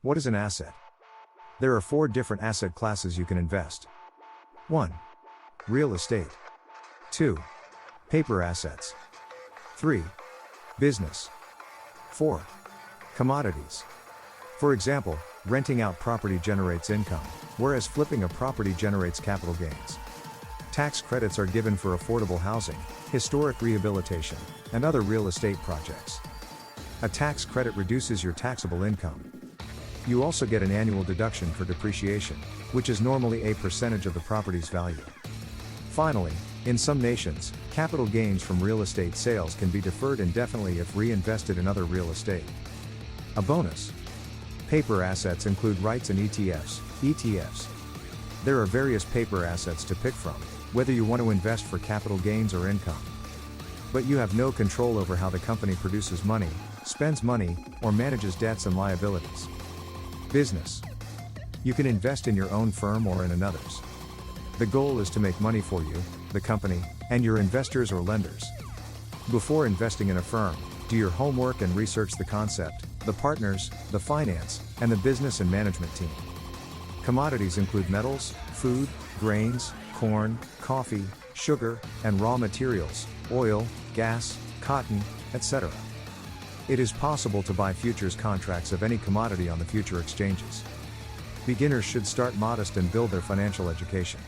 What is an asset? There are 4 different asset classes you can invest. 1. Real estate. 2. Paper assets. 3. Business. 4. Commodities. For example, renting out property generates income, whereas flipping a property generates capital gains. Tax credits are given for affordable housing, historic rehabilitation, and other real estate projects. A tax credit reduces your taxable income. You also get an annual deduction for depreciation, which is normally a percentage of the property's value. Finally, in some nations, capital gains from real estate sales can be deferred indefinitely if reinvested in other real estate. A bonus. Paper assets include REITs and ETFs. There are various paper assets to pick from, whether you want to invest for capital gains or income. But you have no control over how the company produces money, spends money, or manages debts and liabilities. Business. You can invest in your own firm or in another's. The goal is to make money for you, the company, and your investors or lenders. Before investing in a firm, do your homework and research the concept, the partners, the finance, and the business and management team. Commodities include metals, food, grains, corn, coffee, sugar, and raw materials, oil, gas, cotton, etc. It is possible to buy futures contracts of any commodity on the future exchanges. Beginners should start modest and build their financial education.